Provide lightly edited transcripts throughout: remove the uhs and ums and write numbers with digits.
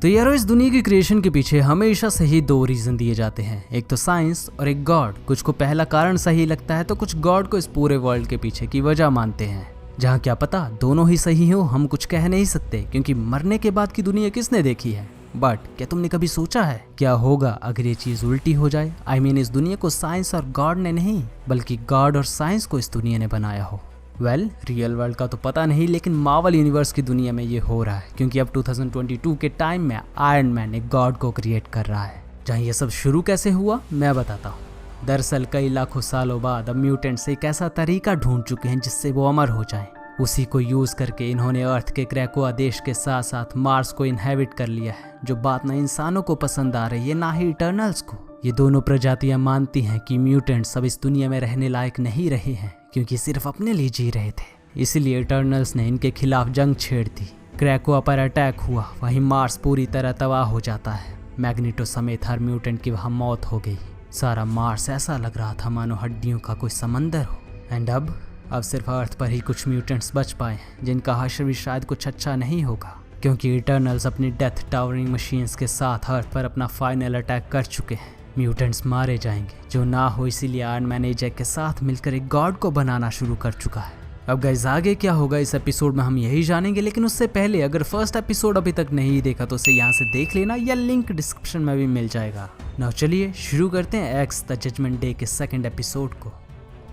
तो यारो इस दुनिया की क्रिएशन के पीछे हमेशा से ही दो रीजन दिए जाते हैं, एक तो साइंस और एक गॉड। कुछ को पहला कारण सही लगता है तो कुछ गॉड को इस पूरे वर्ल्ड के पीछे की वजह मानते हैं। जहाँ क्या पता दोनों ही सही हो, हम कुछ कह नहीं सकते क्योंकि मरने के बाद की दुनिया किसने देखी है। बट क्या तुमने कभी सोचा है क्या होगा अगर ये चीज उल्टी हो जाए? I mean, इस दुनिया को साइंस और गॉड ने नहीं बल्कि गॉड और साइंस को इस दुनिया ने बनाया हो। वेल, रियल वर्ल्ड का तो पता नहीं, लेकिन मार्वल यूनिवर्स की दुनिया में ये हो रहा है क्योंकि अब 2022 के टाइम में आयरन मैन एक गॉड को क्रिएट कर रहा है। जहाँ ये सब शुरू कैसे हुआ मैं बताता हूँ। दरअसल कई लाखों सालों बाद अब म्यूटेंट्स एक ऐसा तरीका ढूंढ चुके हैं जिससे वो अमर हो जाएं। उसी को यूज करके इन्होंने अर्थ के क्रैकोआ देश के साथ साथ मार्स को इनहेबिट कर लिया है, जो बात ना इंसानों को पसंद आ रही है ना ही इटर्नल्स को। ये दोनों प्रजातियां मानती हैं कि म्यूटेंट्स अब इस दुनिया में रहने लायक नहीं रहे हैं क्योंकि सिर्फ अपने लिए जी रहे थे। इसीलिए इटर्नल्स ने इनके खिलाफ जंग छेड़ दी। क्रैकोआ पर अटैक हुआ, वहीं मार्स पूरी तरह तबाह हो जाता है। मैग्नेटो समेत हर म्यूटेंट की वहाँ मौत हो गई। सारा मार्स ऐसा लग रहा था मानो हड्डियों का कोई समंदर हो। एंड अब सिर्फ अर्थ पर ही कुछ म्यूटेंट्स बच पाए हैं जिनका हश्र भी शायद कुछ अच्छा नहीं होगा क्योंकि इटर्नल्स अपनी डेथ टावरिंग मशीन्स के साथ अर्थ पर अपना फाइनल अटैक कर चुके हैं। म्यूटेंट्स मारे जाएंगे जो ना हो, इसीलिए आयरन मैन एजेक के साथ मिलकर एक गॉड को बनाना शुरू कर चुका है। अब गाइस आगे क्या होगा इस एपिसोड में हम यही जानेंगे, लेकिन उससे पहले अगर फर्स्ट एपिसोड अभी तक नहीं देखा तो उसे यहाँ से देख लेना या लिंक डिस्क्रिप्शन में भी मिल जाएगा। नाउ चलिए शुरू करते हैं एक्स द जजमेंट डे के सेकंड एपिसोड को।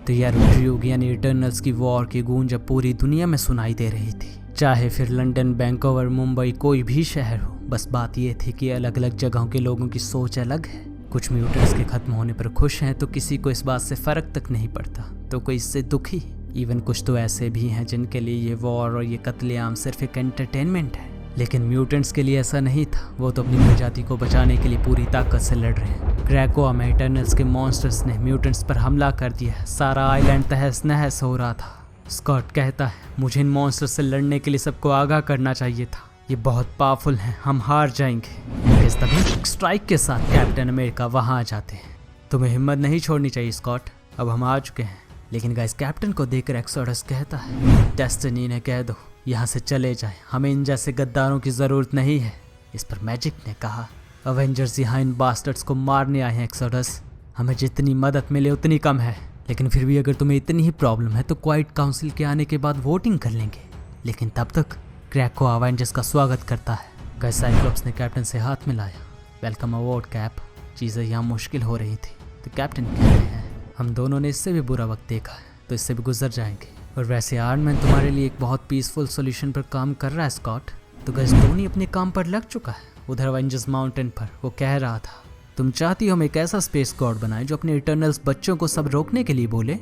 तो यार ड्यूग यानी इटर्नल्स की वॉर की गूंज अब पूरी दुनिया में सुनाई दे रही थी। चाहे फिर लंदन, बैंकोवर, मुंबई कोई भी शहर हो, बस बात ये थी कि अलग अलग जगहों के लोगों की सोच अलग है। कुछ म्यूटेंट्स के खत्म होने पर खुश हैं तो किसी को इस बात से फर्क तक नहीं पड़ता, तो कोई इससे दुखी। इवन कुछ तो ऐसे भी हैं जिनके लिए ये वॉर और ये कत्लेआम सिर्फ एक एंटरटेनमेंट है। लेकिन म्यूटेंट्स के लिए ऐसा नहीं था, वो तो अपनी प्रजाति को बचाने के लिए पूरी ताकत से लड़ रहे हैं। क्रैकोआ में इटर्नल्स के मॉन्स्टर्स ने म्यूटेंट्स पर हमला कर दिया। सारा आइलैंड तहस नहस हो रहा था। स्कॉट कहता है मुझे इन मॉन्स्टर्स से लड़ने के लिए सबको आगाह करना चाहिए था, ये बहुत पावरफुल हैं, हम हार जाएंगे। इस तभी स्ट्राइक के साथ कैप्टन अमेरिका वहां आ जाते हैं। तुम्हें हिम्मत नहीं छोड़नी चाहिए स्कॉट, अब हम आ चुके हैं। लेकिन गाइस कैप्टन को देखकर एक्सोडस कहता है डेस्टिनी ने कह दो यहाँ से चले जाएं, हमें इन जैसे गद्दारों की ज़रूरत नहीं है। इस पर मैजिक ने कहा अवेंजर्स यहाँ इन बास्टर्ड्स को मारने आए हैं एक्सोडस, हमें जितनी मदद मिले उतनी कम है। लेकिन फिर भी अगर तुम्हें इतनी ही प्रॉब्लम है तो क्वाइट काउंसिल के आने के बाद वोटिंग कर लेंगे। लेकिन तब तक क्रैकोआ अवेंजर्स का स्वागत करता है। गाइस साइक्लोप्स ने कैप्टन से हाथ मिलाया। वेलकम अवॉर्ड कैप, चीज़ें यहाँ मुश्किल हो रही थी। तो कैप्टन कह रहे हैं हम दोनों ने इससे भी बुरा वक्त देखा है तो इससे भी गुजर जाएंगे। और वैसे आयरन मैन तुम्हारे लिए एक बहुत पीसफुल सॉल्यूशन पर काम कर रहा है स्कॉट। तो गाइस टोनी अपने काम पर लग चुका है। उधर अवेंजर्स माउंटेन पर वो कह रहा था तुम चाहती हो हम एक ऐसा स्पेस गॉड बनाए जो अपने इटर्नल्स बच्चों को सब रोकने के लिए बोले,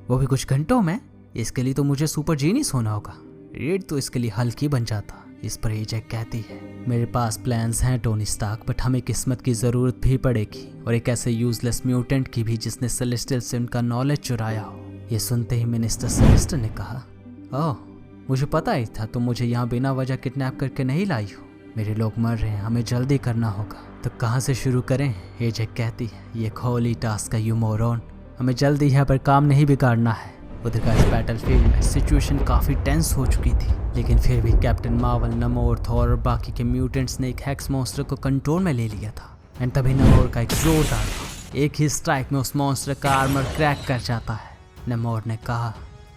वो भी कुछ घंटों में। इसके लिए तो मुझे सुपर जीनियस होना होगा। रेड तो इसके लिए हल्की बन जाता। इस पर एजेक कहती है मेरे पास प्लान्स हैं टोनी स्टार्क, बट हमें किस्मत की ज़रूरत भी पड़ेगी और एक ऐसे यूजलेस म्यूटेंट की भी जिसने सेलेस्टियल से उनका नॉलेज चुराया हो। ये सुनते ही मिनिस्टर सेलेस्टर ने कहा ओह मुझे पता ही था तुम मुझे यहाँ बिना वजह किडनैप करके नहीं लाई हो। मेरे लोग मर रहे हैं, हमें जल्दी करना होगा। तो कहाँ से शुरू करें? एजेक कहती है ये खोली टास्क है यू मोरॉन, हमें जल्दी यहाँ पर काम नहीं बिगाड़ना है। उधर का इस बैटलफील्ड में सिचुएशन काफ़ी टेंस हो चुकी थी, लेकिन फिर भी कैप्टन मार्वल, नमोर, थॉर और बाकी के म्यूटेंट्स ने एक हेक्स मॉन्स्टर को कंट्रोल में ले लिया था। एंड तभी नमोर का एक जोरदार एक ही स्ट्राइक में उस मॉन्स्टर का आर्मर क्रैक कर जाता है। नमोर ने कहा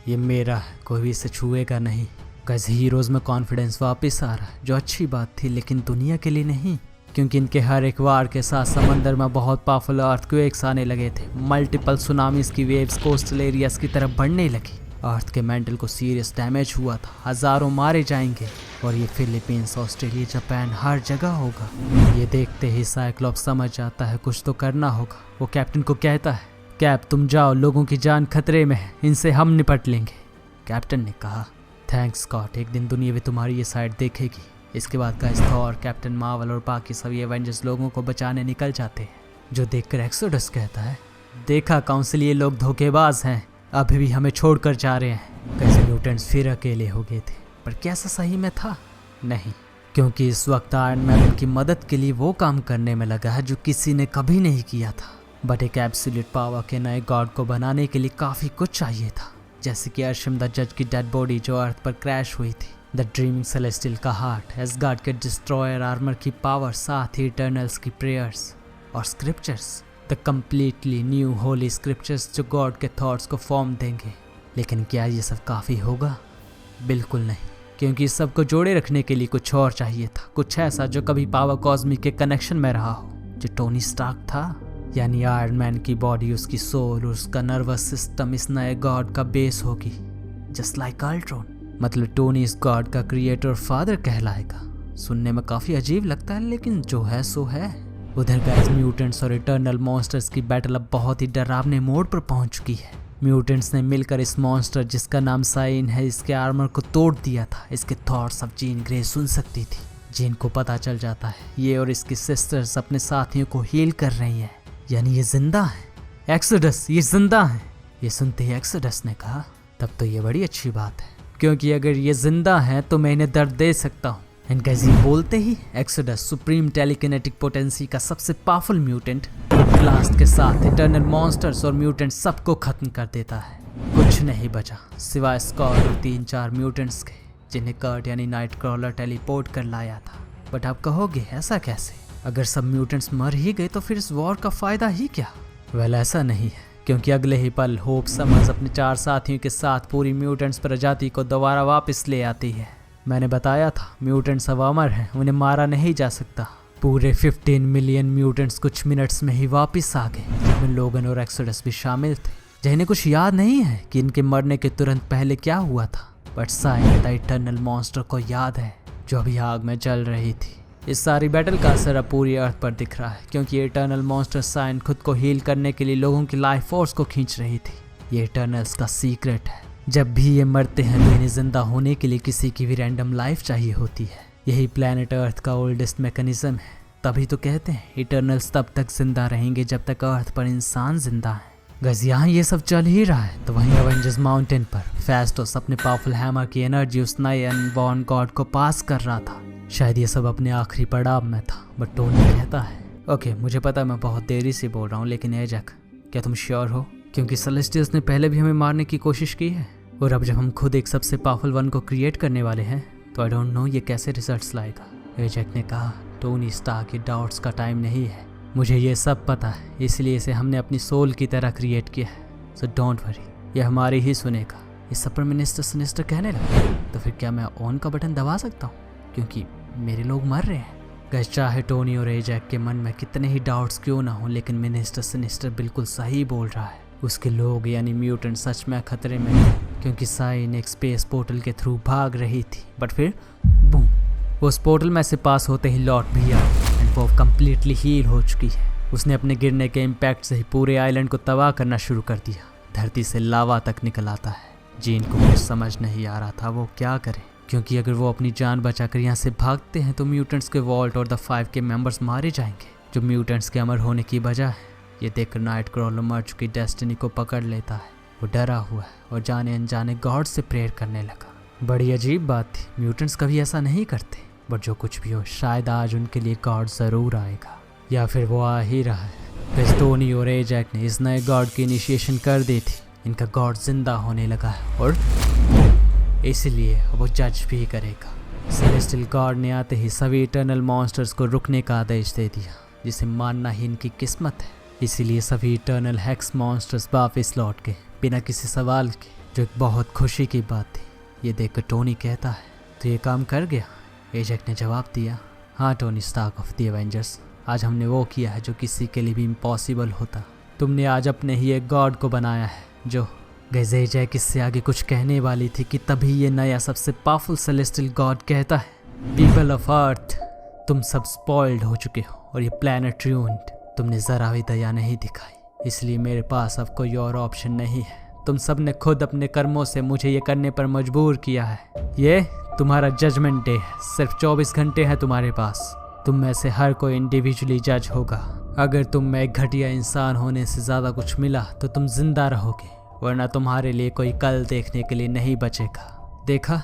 ये मेरा है, कोई भी इसे छुएगा नहीं। गाइस हीरोज में कॉन्फिडेंस वापस आ रहा है, जो अच्छी बात थी लेकिन दुनिया के लिए नहीं, क्योंकि इनके हर एक वार के साथ समंदर में बहुत पावरफुल अर्थक्वेक्स आने लगे थे। मल्टीपल सुनामीज की वेव्स कोस्टल एरियाज की तरफ बढ़ने लगी। अर्थ के मेंटल को सीरियस डैमेज हुआ था, हजारों मारे जाएंगे और ये फिलीपींस, ऑस्ट्रेलिया, जापान हर जगह होगा। ये देखते ही साइक्लोप्स समझ जाता है कुछ तो करना होगा। वो कैप्टन को कहता है कैप तुम जाओ, लोगों की जान खतरे में है, इनसे हम निपट लेंगे। कैप्टन ने कहा थैंक्स स्कॉट, एक दिन दुनिया भी तुम्हारी ये साइड देखेगी। इसके बाद गाइस थॉर, कैप्टन मार्वल और बाकी सभी एवेंजर्स लोगों को बचाने निकल जाते हैं, जो देखकर एक्सोडस कहता है देखा काउंसिल ये लोग धोखेबाज हैं, अभी भी हमें छोड़कर जा रहे हैं। गाइस म्यूटेंट्स फिर अकेले हो गए थे, पर क्या ऐसा सही में था? नहीं, क्योंकि इस वक्त आयरन मैन उनकी मदद के लिए वो काम करने में लगा है जो किसी ने कभी नहीं किया था। बट एक एब्सोल्यूट पावर के नए गॉड को बनाने के लिए काफ़ी कुछ चाहिए था, जैसे कि अर्शम द जज की डेड बॉडी जो अर्थ पर क्रैश हुई थी। द ड्रीमिंग सेलेस्टियल का हार्ट, एसगार्ड के डिस्ट्रॉयर आर्मर की पावर, साथ ही इटर्नल्स की प्रेयर्स और scriptures, the completely new Holi scriptures जो गॉड के थॉट्स को फॉर्म देंगे। लेकिन क्या ये सब काफ़ी होगा? बिल्कुल नहीं, क्योंकि इस सब को जोड़े रखने के लिए कुछ और चाहिए था, कुछ ऐसा जो कभी पावर कॉस्मिक के कनेक्शन में रहा हो, जो टोनी स्टार्क था। यानी आयरन मैन की बॉडी, उसकी सोल और उसका नर्वस सिस्टम इस नए गॉड का बेस होगी, जस्ट लाइक अल्ट्रॉन। मतलब टोनी इस गॉड का क्रिएटर और फादर कहलाएगा। सुनने में काफ़ी अजीब लगता है, लेकिन जो है सो है। उधर गाइस, म्यूटेंट्स और इटर्नल मॉन्स्टर्स की बैटल अब बहुत ही डरावने मोड पर पहुंच चुकी है। म्यूटेंट्स ने मिलकर इस मॉन्स्टर जिसका नाम साइन है, इसके आर्मर को तोड़ दिया था। इसके थॉट्स अब जीन ग्रे सुन सकती थी। जीन को पता चल जाता है ये और इसकी सिस्टर्स अपने साथियों को हील कर रही हैं, यानी ये जिंदा है। एक्सोडस, ये जिंदा है। ये सुनते ही एक्सोडस ने कहा, तब तो ये बड़ी अच्छी बात है, क्योंकि अगर ये जिंदा है तो मैं इन्हें दर्द दे सकता हूँ। एंड गाइस, ये बोलते ही एक्सोडस सुप्रीम टेलीकिनेटिक पोटेंसी का सबसे पावरफुल म्यूटेंट ब्लास्ट के साथ इटर्नल मॉन्स्टर्स और म्यूटेंट्स सबको खत्म कर देता है। कुछ नहीं बचा सिवाय स्कॉर और 3-4 म्यूटेंट्स के, जिन्हें कर्ट यानी नाइट क्रॉलर टेलीपोर्ट कर लाया था। बट आप कहोगे ऐसा कैसे? अगर सब म्यूटेंट्स मर ही गए तो फिर इस वॉर का फायदा ही क्या? वेल, ऐसा नहीं है, क्योंकि अगले ही पल होप समर्स अपने 4 साथियों के साथ पूरी म्यूटेंट्स प्रजाति को दोबारा वापस ले आती है। मैंने बताया था म्यूटेंट्स अब अमर हैं, उन्हें मारा नहीं जा सकता। पूरे 15 मिलियन म्यूटेंट्स कुछ मिनट्स में ही वापस आ गए, जिनमें लोगन और एक्सोडस भी शामिल थे, जिन्हें कुछ याद नहीं है कि इनके मरने के तुरंत पहले क्या हुआ था। But sign the eternal monster को याद है, जो अभी आग में जल रही थी। इस सारी बैटल का असर अब पूरी अर्थ पर दिख रहा है, क्योंकि इटर्नल मॉन्स्टर साइन खुद को हील करने के लिए लोगों की लाइफ फोर्स को खींच रही थी। ये इटर्नल्स का सीक्रेट है। जब भी ये मरते हैं तो इन्हें जिंदा होने के लिए किसी की भी रैंडम लाइफ चाहिए होती है। यही प्लैनेट अर्थ का ओल्डेस्ट मैकेनिज्म है। तभी तो कहते हैं इटर्नल्स तब तक जिंदा रहेंगे जब तक अर्थ पर इंसान जिंदा है। गज यहाँ ये सब चल ही रहा है तो वहीं एवेंजर्स माउंटेन पर फेस्टोस अपने पावरफुल हैमर की एनर्जी उस नए अनबॉर्न गॉड को पास कर रहा था। शायद ये सब अपने आखिरी पड़ाव में था। बट टोनी कहता है, ओके मुझे पता मैं बहुत देरी से बोल रहा हूँ, लेकिन एजक क्या तुम श्योर हो? क्योंकि सेलेस्टियल्स ने पहले भी हमें मारने की कोशिश की है, और अब जब हम खुद एक सबसे पावरफुल वन को क्रिएट करने वाले हैं तो आई डोंट नो ये कैसे रिजल्ट्स लाएगा। एजक ने कहा, टोनी स्टार्क के डाउट्स का टाइम नहीं है, मुझे ये सब पता है, इसलिए इसे हमने अपनी सोल की तरह क्रिएट किया है। सो डोंट वरी, ये हमारी ही सुनेगा। ये सब पर मिनिस्टर सिनिस्टर कहने लगा, तो फिर क्या मैं ऑन का बटन दबा सकता हूँ, क्योंकि मेरे लोग मर रहे हैं। गैस चाहे टोनी और एजैक के मन में कितने ही डाउट्स क्यों ना हो, लेकिन मिनिस्टर सिनिस्टर बिल्कुल सही बोल रहा है। उसके लोग यानी म्यूटेंट सच में खतरे में है, क्योंकि साइन एक स्पेस पोर्टल के थ्रू भाग रही थी। बट फिर बूम, वो उस पोर्टल में से पास होते ही लौट भी आई एंड वो कंप्लीटली हील हो चुकी है। उसने अपने गिरने के इम्पैक्ट से ही पूरे आइलैंड को तबाह करना शुरू कर दिया। धरती से लावा तक निकल आता है। जीन को कुछ समझ नहीं आ रहा था वो क्या करे, क्योंकि अगर वो अपनी जान बचाकर यहाँ से भागते हैं तो म्यूटेंट्स के वॉल्ट और द 5 के मेंबर्स मारे जाएंगे, जो म्यूटेंट्स के अमर होने की वजह है। ये देखकर नाइट क्रॉलर मर चुकी डेस्टिनी को पकड़ लेता है। वो डरा हुआ है और जाने अनजाने गॉड से प्रेयर करने लगा। बड़ी अजीब बात थी, म्यूटेंट्स कभी ऐसा नहीं करते। बट जो कुछ भी हो, शायद आज उनके लिए गॉड ज़रूर आएगा, या फिर वो आ ही रहा है। टोनी और एजैक ने इस नए गॉड की इनिशिएशन कर दी थी। इनका गॉड जिंदा होने लगा है और इसलिए वो जज भी करेगा। सेलेस्टियल गॉड ने आते ही सभी इटर्नल मॉन्स्टर्स को रुकने का आदेश दे दिया, जिसे मानना ही इनकी किस्मत है। इसीलिए सभी इटर्नल हेक्स मॉन्स्टर्स वापस लौट गए बिना किसी सवाल के, जो एक बहुत खुशी की बात थी। ये देखकर टोनी कहता है, तो ये काम कर गया? एजैक ने जवाब दिया, हाँ Tony Stark of the Avengers, आज हमने वो किया है जो किसी के लिए भी इम्पॉसिबल होता। तुमने आज अपने ही एक गॉड को बनाया है जो एजैक इससे आगे कुछ कहने वाली थी कि तभी ये नया सबसे पावरफुल सेलेस्टियल गॉड कहता है, पीपल ऑफ अर्थ, तुम सब स्पॉइल्ड हो चुके हो और ये प्लैनेट रूइंड। तुमने जरा भी दया नहीं दिखाई, इसलिए मेरे पास अब कोई और ऑप्शन नहीं है। तुम सब ने खुद अपने कर्मों से मुझे ये करने पर मजबूर किया है। ये तुम्हारा जजमेंट डे है, सिर्फ 24 घंटे हैं तुम्हारे पास। तुम में से हर कोई इंडिविजुअली जज होगा। अगर तुम में एक घटिया इंसान होने से ज़्यादा कुछ मिला तो तुम जिंदा रहोगे, वरना तुम्हारे लिए कोई कल देखने के लिए नहीं बचेगा। देखा,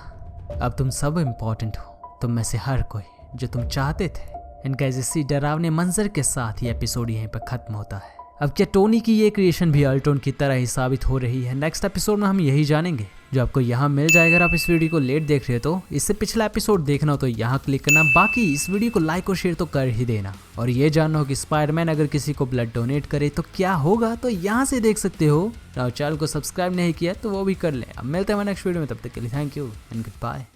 अब तुम सब इम्पोर्टेंट हो, तुम में से हर कोई, जो तुम चाहते थे। इनका इसी डरावने मंजर के साथ ये एपिसोड यहीं पर खत्म होता है। अब क्या टोनी की ये क्रिएशन भी अल्ट्रॉन की तरह ही साबित हो रही है? नेक्स्ट एपिसोड में हम यही जानेंगे। जो आपको यहाँ मिल जाएगा। अगर आप इस वीडियो को लेट देख रहे हो तो इससे पिछला एपिसोड देखना हो तो यहाँ क्लिक करना। बाकी इस वीडियो को लाइक और शेयर तो कर ही देना। और ये जानना हो कि स्पाइडरमैन अगर किसी को ब्लड डोनेट करे तो क्या होगा, तो यहाँ से देख सकते हो। और चैनल को सब्सक्राइब नहीं किया तो वो भी कर ले। अब मिलते हैं नेक्स्ट वीडियो में, तब तक के लिए thank you and good bye.